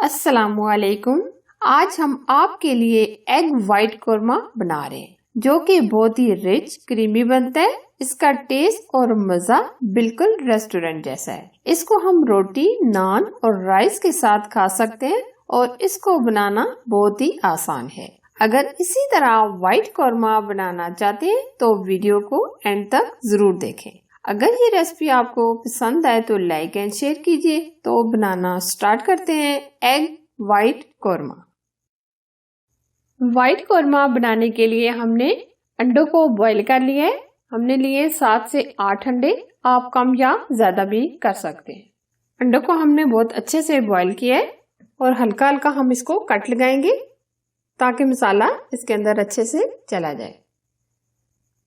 अस्सलामुअलैकुम। आज हम आपके लिए एग वाइट कोरमा बना रहे हैं जो कि बहुत ही रिच क्रीमी बनता है। इसका टेस्ट और मजा बिल्कुल रेस्टोरेंट जैसा है। इसको हम रोटी, नान और राइस के साथ खा सकते हैं और इसको बनाना बहुत ही आसान है। अगर इसी तरह वाइट कोरमा बनाना चाहते हैं तो वीडियो को एंड तक जरूर देखें। अगर ये रेसिपी आपको पसंद आए तो लाइक एंड शेयर कीजिए। तो बनाना स्टार्ट करते हैं egg white korma. White korma बनाने के लिए हमने अंडों को बॉईल कर लिया है। हमने लिए 7 से 8 अंडे, आप कम या ज्यादा भी कर सकते हैं। अंडों को हमने बहुत अच्छे से बॉईल किया है और हल्का हल्का हम इसको कट लगाएंगे ताकि मसाला इसके अंदर अच्छे से चला जाए।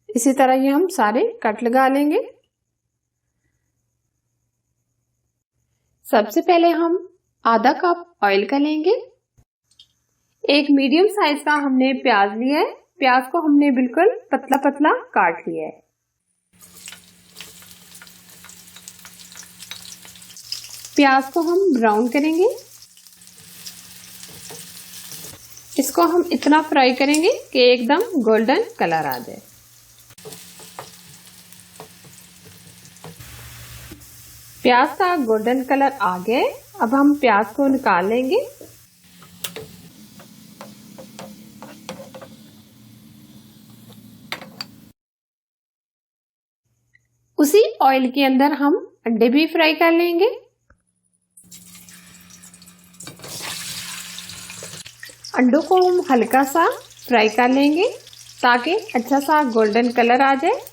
इसी तरह ये हम सारे कट लगा लेंगे। सबसे पहले हम आधा कप ऑयल का लेंगे। एक मीडियम साइज का हमने प्याज लिया है। प्याज को हमने बिल्कुल पतला पतला काट लिया है। प्याज को हम ब्राउन करेंगे। इसको हम इतना फ्राई करेंगे कि एकदम गोल्डन कलर आ जाए। प्याज का गोल्डन कलर आ गया। अब हम प्याज को निकाल लेंगे। उसी ऑयल के अंदर हम अंडे भी फ्राई कर लेंगे। अंडों को हम हल्का सा फ्राई कर लेंगे ताकि अच्छा सा गोल्डन कलर आ जाए।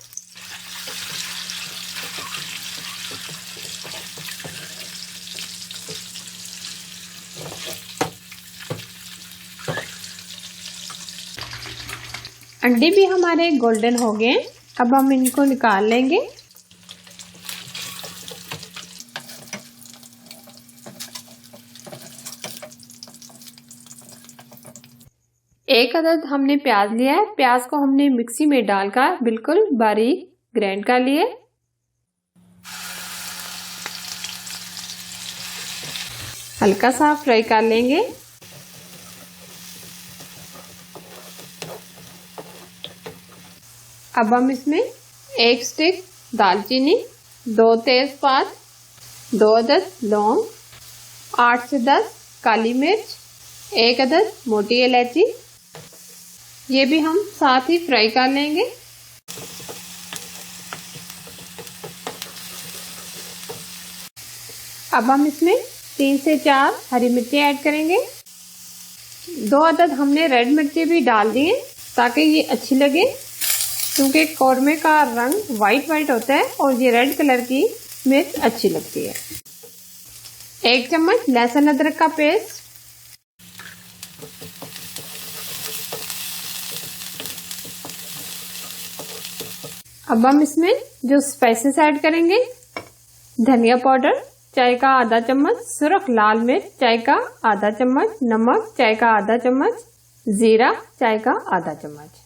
अंडे भी हमारे गोल्डन हो गए। अब हम इनको निकाल लेंगे। एक अदद हमने प्याज लिया है। प्याज को हमने मिक्सी में डालकर बिल्कुल बारीक ग्राइंड कर लिए। हल्का सा फ्राई कर लेंगे। अब हम इसमें 1 स्टिक दालचीनी, 2 तेजपात, 2 अदद लौंग, 8 से 10 काली मिर्च, 1 अदद मोटी इलायची, ये भी हम साथ ही फ्राई कर लेंगे। अब हम इसमें 3 से 4 हरी मिर्ची ऐड करेंगे। 2 अदद हमने रेड मिर्ची भी डाल दिए ताकि ये अच्छी लगे, क्योंकि कौरमे का रंग वाइट होता है और ये रेड कलर की मिर्च अच्छी लगती है। 1 चम्मच लहसुन अदरक का पेस्ट, अब हम इसमें जो स्पाइसेस ऐड करेंगे, धनिया पाउडर चाय का आधा चम्मच, सुरख लाल मिर्च चाय का आधा चम्मच, नमक चाय का आधा चम्मच, जीरा चाय का आधा चम्मच।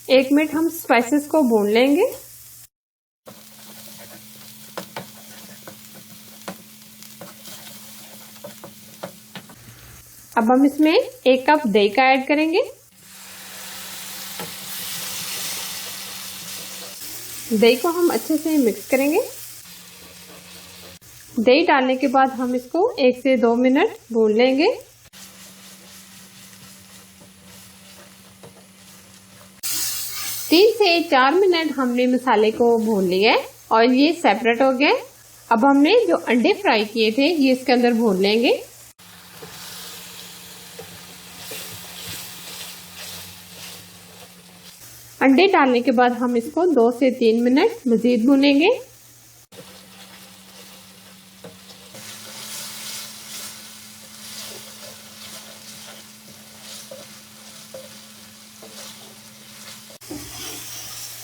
1 मिनट हम स्पाइसेस को भून लेंगे। अब हम इसमें 1 कप दही का ऐड करेंगे। दही को हम अच्छे से मिक्स करेंगे। दही डालने के बाद हम इसको 1 से 2 मिनट भून लेंगे। तीन से 4 मिनट हमने मसाले को भून लिया है और ये सेपरेट हो गया। अब हमने जो अंडे फ्राई किए थे ये इसके अंदर भून लेंगे। अंडे डालने के बाद हम इसको 2 से 3 मिनट मजीद भूनेंगे।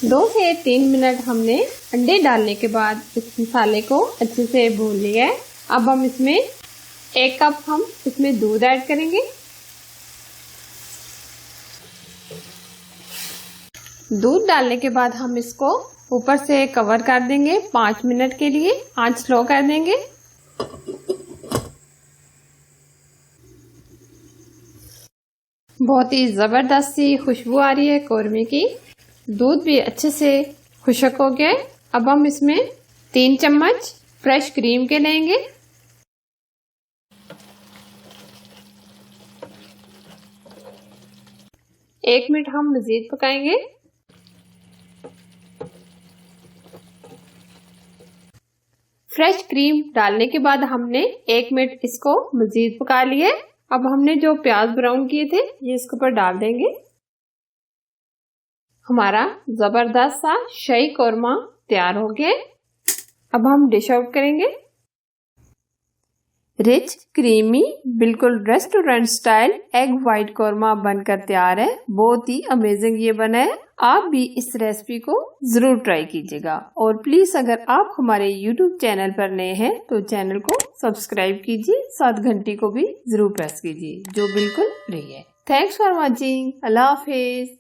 दो से 3 मिनट हमने अंडे डालने के बाद इस मसाले को अच्छे से भून लिया है। अब हम इसमें 1 कप हम इसमें दूध ऐड करेंगे। दूध डालने के बाद हम इसको ऊपर से कवर कर देंगे 5 मिनट के लिए, आंच स्लो कर देंगे। बहुत ही जबरदस्त सी खुशबू आ रही है कौरमे की। दूध भी अच्छे से खुशक हो गया है। अब हम इसमें 3 चम्मच फ्रेश क्रीम के लेंगे। एक मिनट हम मजीद पकाएंगे। फ्रेश क्रीम डालने के बाद हमने 1 मिनट इसको मजीद पका लिए। अब हमने जो प्याज ब्राउन किए थे ये इसके ऊपर डाल देंगे। हमारा जबरदस्त सा शाही कौरमा तैयार हो गया। अब हम डिश आउट करेंगे। रिच क्रीमी बिल्कुल restaurant style egg white korma बनकर तैयार है। बहुत ही अमेजिंग ये बना है। आप भी इस रेसिपी को जरूर ट्राई कीजिएगा और प्लीज अगर आप हमारे YouTube चैनल पर नए हैं तो चैनल को सब्सक्राइब कीजिए, साथ घंटी को भी जरूर प्रेस कीजिए जो बिल्कुल फ्री है। Thanks for watching. Allah Hafiz.